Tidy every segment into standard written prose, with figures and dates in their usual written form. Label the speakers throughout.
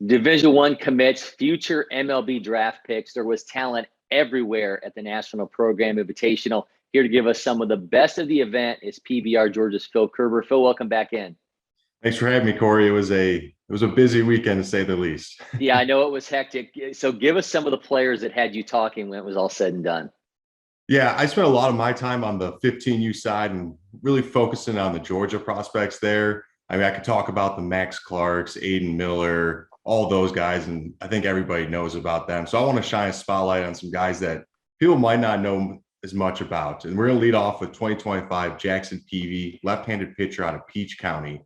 Speaker 1: Division One commits, future MLB draft picks. There was talent everywhere at the National Program Invitational. Here to give us some of the best of the event is PBR Georgia's Phil Kerber. Phil, welcome back in.
Speaker 2: Thanks for having me, Cory. It was a busy weekend, to say the least.
Speaker 1: Yeah, I know it was hectic. So give us some of the players that had you talking when it was all said and done.
Speaker 2: Yeah, I spent a lot of my time on the 15U side and really focusing on the Georgia prospects there. I mean, I could talk about the Max Clarks, Aiden Miller, all those guys, and I think everybody knows about them. So I want to shine a spotlight on some guys that people might not know as much about. And we're going to lead off with 2025 Jackson Peavy, left-handed pitcher out of Peach County.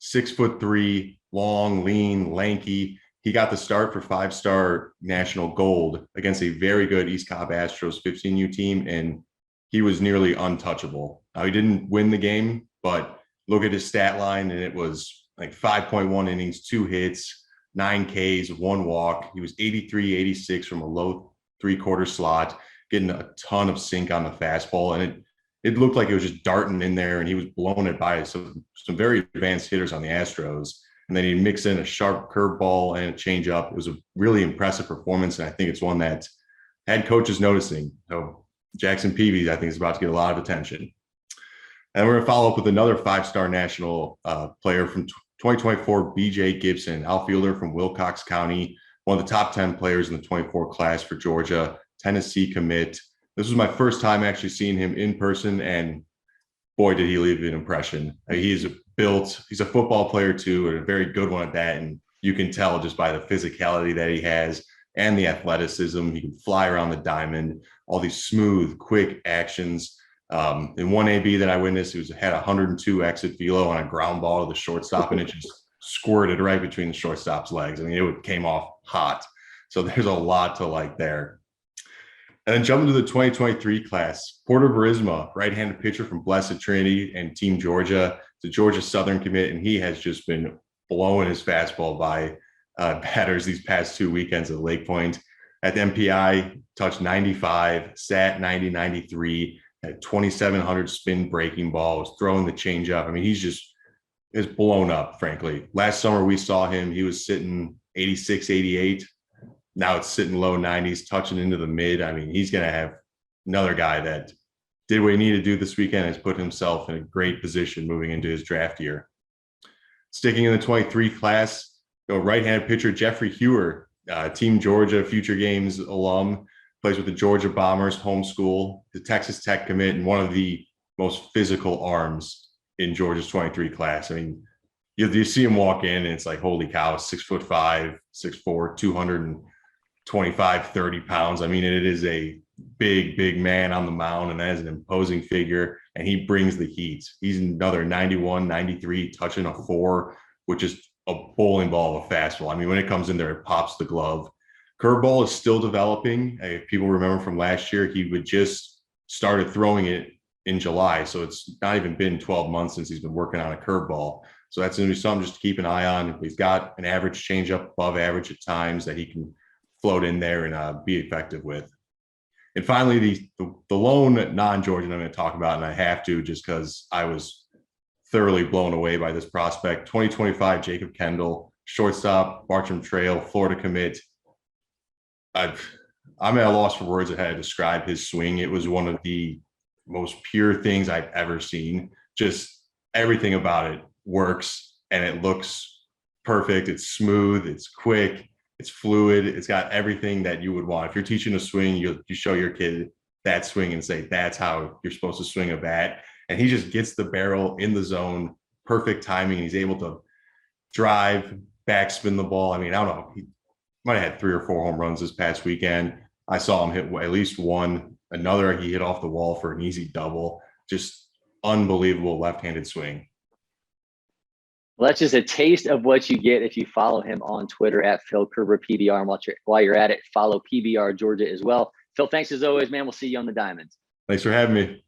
Speaker 2: 6'3", long, lean, lanky. He got the start for 5-star national gold against a very good East Cobb Astros 15U team, and he was nearly untouchable. Now, he didn't win the game, but look at his stat line, and it was like 5.1 innings, 2 hits, 9 Ks, 1 walk. He was 83, 86 from a low 3/4 slot, getting a ton of sink on the fastball, and it looked like it was just darting in there, and he was blowing it by some very advanced hitters on the Astros. And then he mixed in a sharp curveball and a changeup. It was a really impressive performance, and I think it's one that had coaches noticing. So Jackson Peavy, I think, is about to get a lot of attention. And we're going to follow up with another 5-star national player from 2024, BJ Gibson, outfielder from Wilcox County, one of the top 10 players in the 24 class for Georgia, Tennessee commit. This was my first time actually seeing him in person, and boy, did he leave an impression. He's a football player too, and a very good one at that. And you can tell just by the physicality that he has and the athleticism. He can fly around the diamond, all these smooth, quick actions. In one AB that I witnessed, he had 102 exit velo on a ground ball to the shortstop, and it just squirted right between the shortstop's legs. I mean, it came off hot. So there's a lot to like there. And then jumping to the 2023 class, Porter Buursema, right-handed pitcher from Blessed Trinity and Team Georgia, the Georgia Southern commit, and he has just been blowing his fastball by batters these past 2 weekends at LakePoint. At the MPI, touched 95, sat 90, 93, had 2,700 spin breaking ball, was throwing the changeup. I mean, is blown up, frankly. Last summer we saw him, he was sitting 86, 88. Now it's sitting low 90s, touching into the mid. I mean, he's going to have another guy that did what he needed to do this weekend, has put himself in a great position moving into his draft year. Sticking in the 23 class, right-handed pitcher Jeffrey Hewer, Team Georgia Future Games alum, plays with the Georgia Bombers, homeschool, the Texas Tech commit, and one of the most physical arms in Georgia's 23 class. I mean, you see him walk in, and it's like, holy cow, 6'5", 6'4", 225, 30 pounds. I mean, it is a big man on the mound, and that is an imposing figure, and he brings the heat. He's another 91, 93, touching a 4, which is a bowling ball of a fastball. I mean, when it comes in there, it pops the glove. Curveball is still developing. If people remember from last year, he would just started throwing it in July, so it's not even been 12 months since he's been working on a curveball. So that's going to be something just to keep an eye on. He's got an average changeup, above average at times, that he can float in there and be effective with. And finally, the lone non-Georgian I'm going to talk about, and I have to just because I was thoroughly blown away by this prospect, 2025 Jacob Kendall, shortstop, Bartram Trail, Florida commit. I'm at a loss for words of how to describe his swing. It was one of the most pure things I've ever seen. Just everything about it works, and it looks perfect. It's smooth, it's quick, it's fluid. It's got everything that you would want. If you're teaching a swing, you show your kid that swing and say, that's how you're supposed to swing a bat. And he just gets the barrel in the zone, perfect timing. He's able to drive, backspin the ball. I mean, I don't know. He might have had 3 or 4 home runs this past weekend. I saw him hit at least one. Another, he hit off the wall for an easy double. Just unbelievable left-handed swing.
Speaker 1: Well, that's just a taste of what you get if you follow him on Twitter at Phil Kerber PBR. And while you're at it, follow PBR Georgia as well. Phil, thanks as always, man. We'll see you on the Diamonds.
Speaker 2: Thanks for having me.